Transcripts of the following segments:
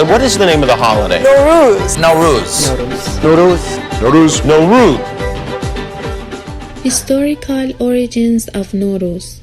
What is the name of the holiday? Nowruz. Nowruz. Nowruz. Nowruz. Nowruz. Historical origins of Nowruz.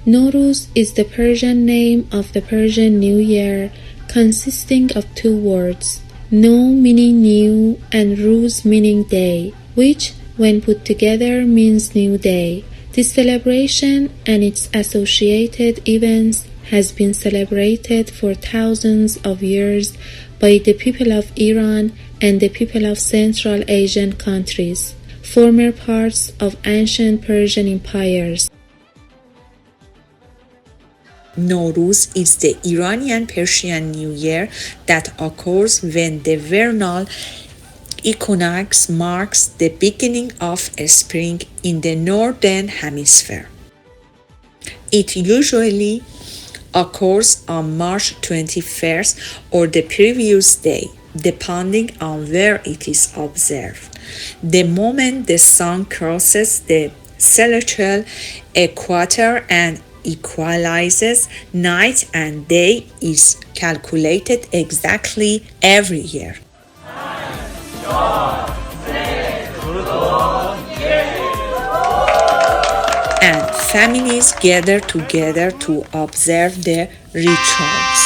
Nowruz is the Persian name of the Persian New Year, consisting of two words, No meaning new and Ruz meaning day, which, when put together, means new day. This celebration and its associated events has been celebrated for thousands of years by the people of Iran and the people of Central Asian countries, former parts of ancient Persian empires. Nowruz is the Iranian Persian New Year that occurs when the vernal equinox marks the beginning of spring in the northern hemisphere. It usually occurs on March 21st or the previous day, depending on where it is observed. The moment the sun crosses the celestial equator and equalizes night and day is calculated exactly every year. And families gather together to observe the rituals.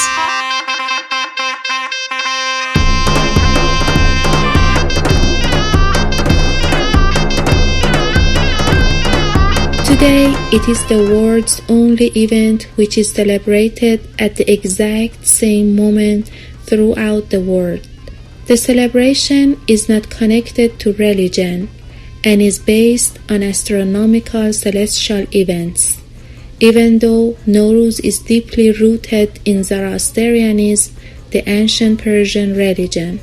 Today, it is the world's only event which is celebrated at the exact same moment throughout the world. The celebration is not connected to religion and is based on astronomical celestial events. Even though Nowruz is deeply rooted in Zoroastrianism, the ancient Persian religion.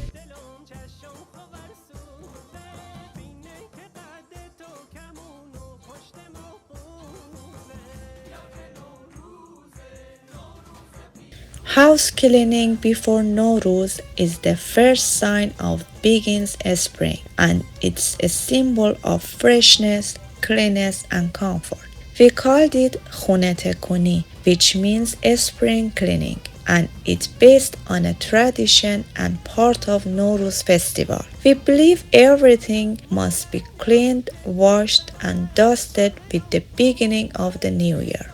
House cleaning before Nowruz is the first sign of begins spring, and it's a symbol of freshness, cleanness, and comfort. We called it khune tekuni, which means spring cleaning, and it's based on a tradition and part of Nowruz festival. We believe everything must be cleaned, washed, and dusted with the beginning of the new year.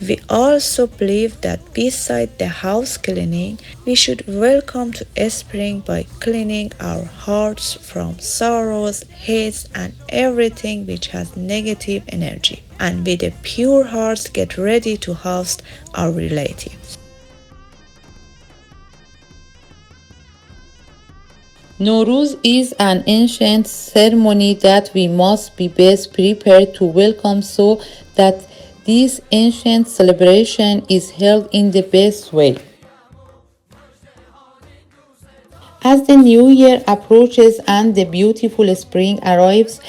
We also believe that beside the house cleaning, we should welcome to spring by cleaning our hearts from sorrows, hates, and everything which has negative energy, and with a pure heart get ready to host our relatives. Nowruz is an ancient ceremony that we must be best prepared to welcome so that this ancient celebration is held in the best way. As the new year approaches and the beautiful spring arrives,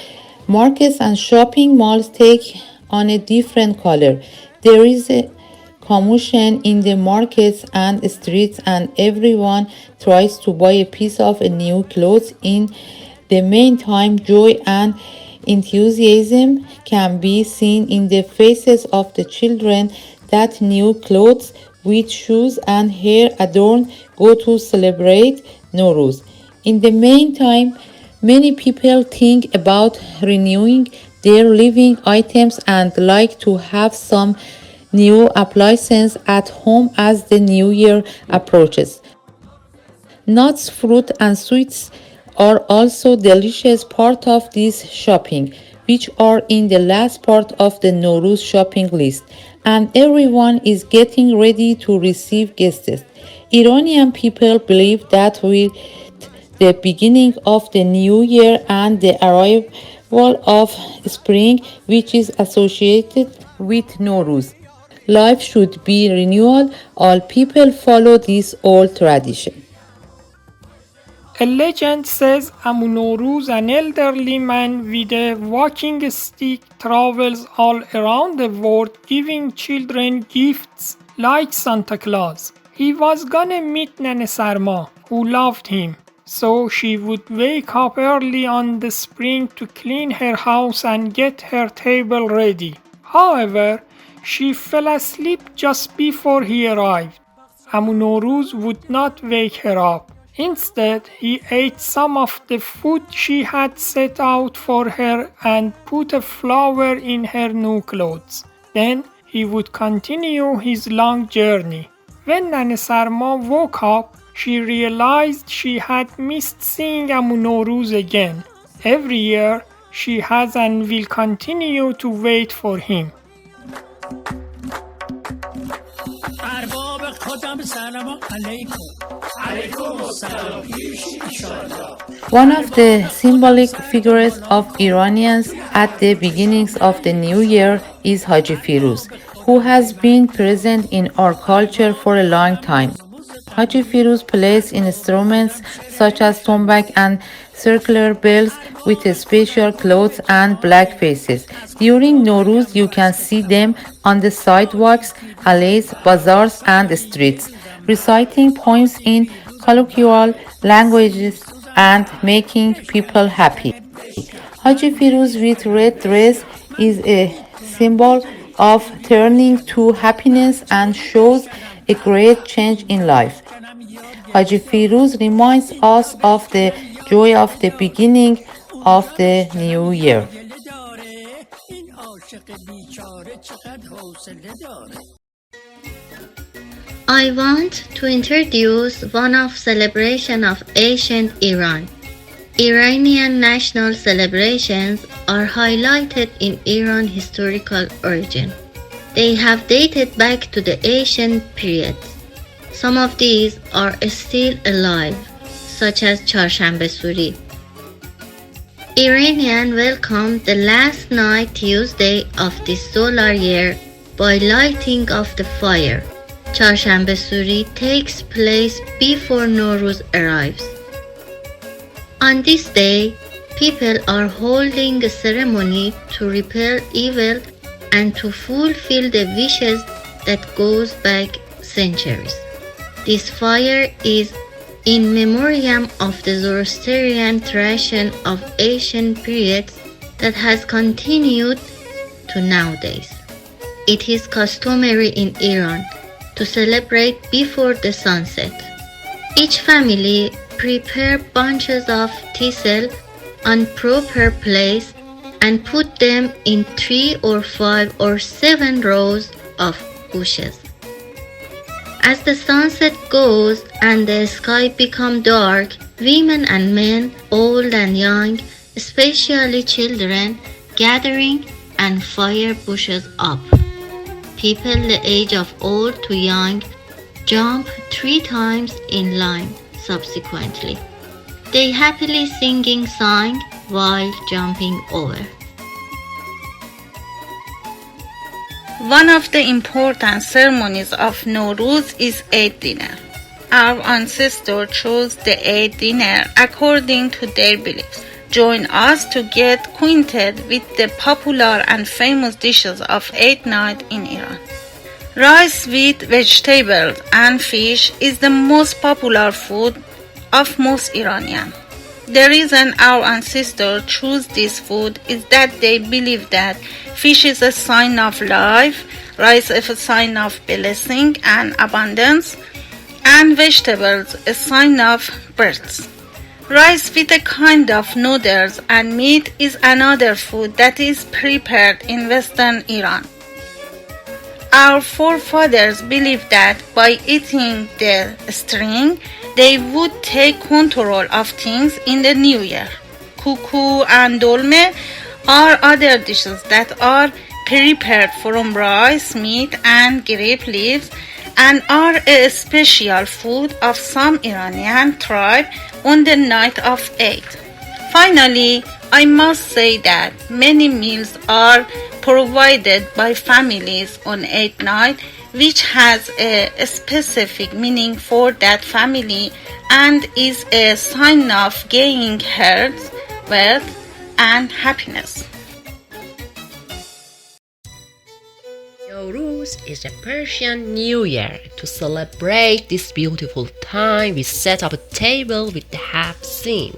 markets and shopping malls take on a different color. There is a commotion in the markets and streets, and everyone tries to buy a piece of new clothes. In the meantime, joy and enthusiasm can be seen in the faces of the children that new clothes with shoes and hair adorned go to celebrate Nowruz. In the meantime, many people think about renewing their living items and like to have some new appliances at home as the new year approaches. Nuts, fruit, and sweets are also delicious part of this shopping, which are in the last part of the Nowruz shopping list, and everyone is getting ready to receive guests. Iranian people believe that with the beginning of the new year and the arrival of spring, which is associated with Nowruz, life should be renewal. All people follow this old tradition. A legend says Amu Nowruz, an elderly man with a walking stick, travels all around the world giving children gifts like Santa Claus. He was gonna meet Nana Sarma, who loved him, so she would wake up early on the spring to clean her house and get her table ready. However, she fell asleep just before he arrived. Amu Nowruz would not wake her up. Instead, he ate some of the food she had set out for her and put a flower in her new clothes. Then he would continue his long journey. When Nane Sarma woke up, she realized she had missed seeing Amu Nowruz again. Every year, she has and will continue to wait for him. One of the symbolic figures of Iranians at the beginnings of the new year is Haji Firuz, who has been present in our culture for a long time. Haji Firuz plays instruments such as tombak and circular bells with special clothes and black faces. During Nowruz, you can see them on the sidewalks, alleys, bazaars, and streets, reciting poems in colloquial languages and making people happy. Haji Firuz with red dress is a symbol of turning to happiness and shows a great change in life. Haji Firuz reminds us of the joy of the beginning of the new year. I want to introduce one of celebration of ancient Iran. Iranian national celebrations are highlighted in Iran historical origin. They have dated back to the ancient periods. Some of these are still alive, such as Charshanbe Suri. Iranians welcome the last night Tuesday of this solar year by lighting of the fire. Charshanbe Suri takes place before Nowruz arrives. On this day, people are holding a ceremony to repel evil and to fulfill the wishes that goes back centuries. This fire is in memoriam of the Zoroastrian tradition of ancient periods that has continued to nowadays. It is customary in Iran to celebrate before the sunset. Each family prepare bunches of thistle on proper place and put them in 3 or 5 or 7 rows of bushes. As the sunset goes and the sky becomes dark, women and men, old and young, especially children, gathering and fire bushes up. People the age of old to young jump 3 times in line subsequently. They happily singing song while jumping over. One of the important ceremonies of Nowruz is Eid dinner. Our ancestors chose the Eid dinner according to their beliefs. Join us to get acquainted with the popular and famous dishes of Eid night in Iran. Rice with vegetables and fish is the most popular food of most Iranians. The reason our ancestors chose this food is that they believe that fish is a sign of life, rice is a sign of blessing and abundance, and vegetables a sign of birth. Rice with a kind of noodles and meat is another food that is prepared in Western Iran. Our forefathers believed that by eating the string, they would take control of things in the new year. Kuku and dolme are other dishes that are prepared from rice, meat, and grape leaves and are a special food of some Iranian tribe on the night of Eid. Finally, I must say that many meals are provided by families on Eid night, which has a specific meaning for that family and is a sign of gaining health, wealth, and happiness. Nowruz is a Persian New Year. To celebrate this beautiful time, we set up a table with the half scene.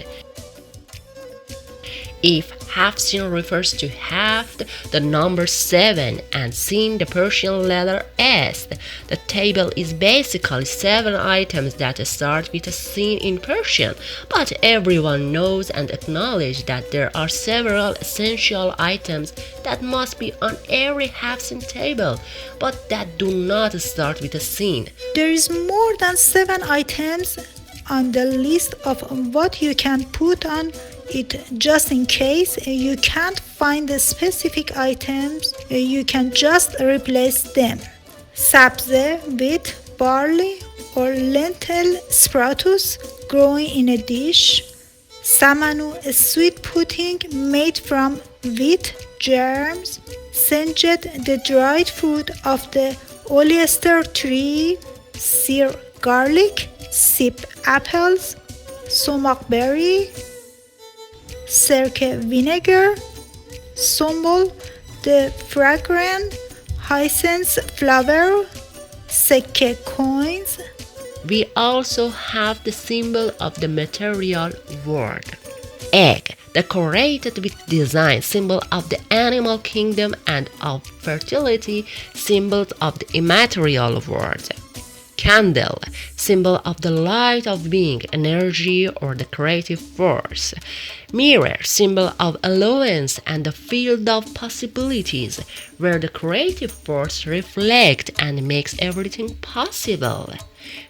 If Hafsin refers to Haft, the number 7, and Sin, the Persian letter S. The table is basically 7 items that start with a Sin in Persian, but everyone knows and acknowledges that there are several essential items that must be on every Hafsin table, but that do not start with a Sin. There is more than 7 items on the list of what you can put on it. Just in case you can't find the specific items, you can just replace them. Sabze, wheat, barley or lentil sprouts growing in a dish. Samanu, a sweet pudding made from wheat germs. Senjet, the dried fruit of the oyster tree. Sir, garlic. Sip, apples. Sumak berry. Sirke, vinegar. Sumbul, the fragrant hyacinth flower. Sekke, coins. We also have the symbol of the material world. Egg, decorated with design, symbol of the animal kingdom and of fertility, symbols of the immaterial world. Candle, symbol of the light of being, energy, or the creative force. Mirror, symbol of allowance and the field of possibilities, where the creative force reflects and makes everything possible.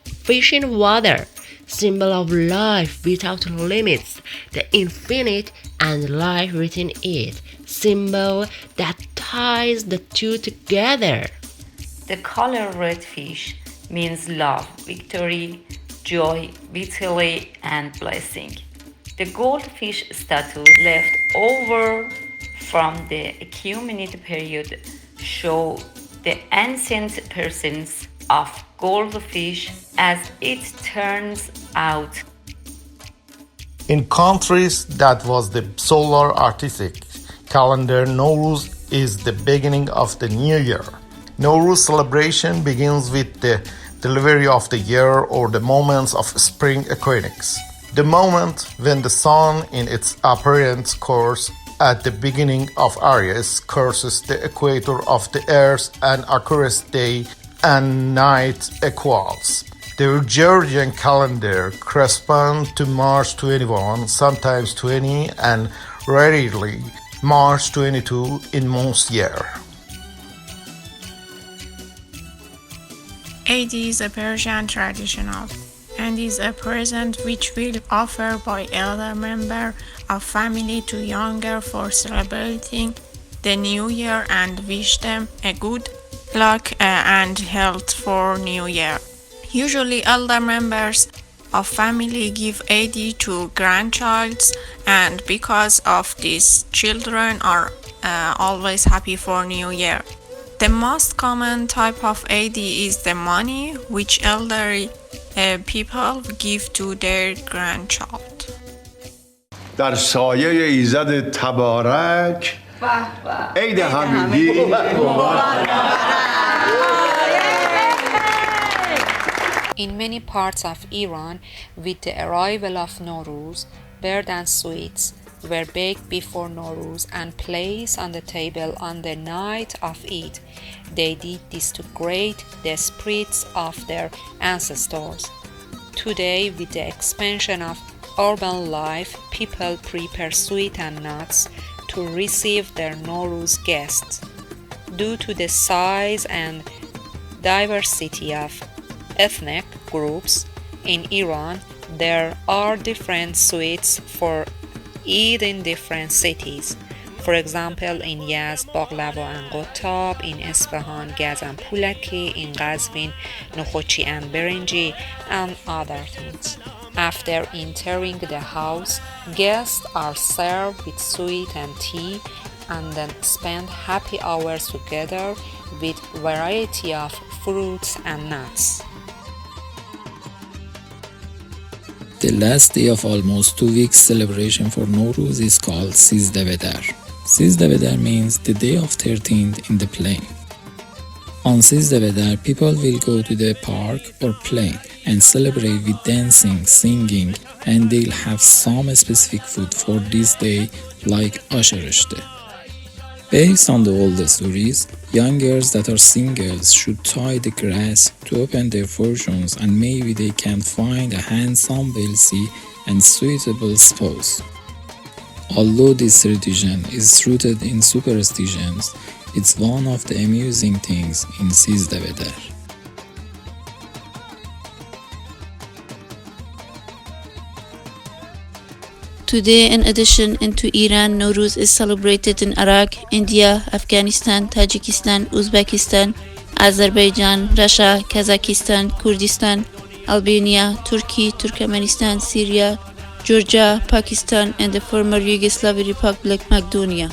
Fish in water, symbol of life without limits, the infinite and life within it, symbol that ties the two together. The color red fish means love, victory, joy, vitality, and blessing. The goldfish statue left over from the Achaemenid period show the ancient presence of goldfish. As it turns out, in countries that was the solar artistic calendar, Nowruz is the beginning of the new year. Nowruz celebration begins with the delivery of the year or the moments of spring equinox, the moment when the sun in its apparent course at the beginning of Aries crosses the equator of the earth and occurs day and night equals. The Georgian calendar corresponds to March 21, sometimes 20, and rarely March 22 in most years. Eid is a Persian traditional and is a present which will offer by elder member of family to younger for celebrating the new year and wish them a good luck and health for new year. Usually elder members of family give Eid to grandchilds, and because of this, children are always happy for new year. The most common type of Eid is the money which elderly people give to their grandchild. در سایه ایزد تبارک عید همگی In many parts of Iran, with the arrival of Nowruz, bird and sweets were baked before Nowruz and placed on the table on the night of Eid. They did this to greet the spirits of their ancestors. Today, with the expansion of urban life, people prepare sweets and nuts to receive their Nowruz guests. Due to the size and diversity of ethnic groups in Iran, there are different sweets for Eid in different cities. For example, in Yazd, Baghlava and Qottab, in Isfahan, Gaz and Pulaki, in Qazvin, Nukhochi and Berinji, and other things. After entering the house, guests are served with sweet and tea and then spend happy hours together with variety of fruits and nuts. The last day of almost 2 weeks celebration for Nowruz is called Sizdevedar. Sizdevedar means the day of 13th in the plain. On Is Nowruz, people will go to the park or plain and celebrate with dancing, singing, and they'll have some specific food for this day like asharishte. Based on the old stories, young girls that are singles should tie the grass to open their fortunes and maybe they can find a handsome, wealthy, and suitable spouse. Although this tradition is rooted in superstitions, it's one of the amusing things in Is Nowruz. Today, in addition into Iran, Nowruz is celebrated in Iraq, India, Afghanistan, Tajikistan, Uzbekistan, Azerbaijan, Russia, Kazakhstan, Kurdistan, Albania, Turkey, Turkmenistan, Syria, Georgia, Pakistan, and the former Yugoslav Republic Macedonia.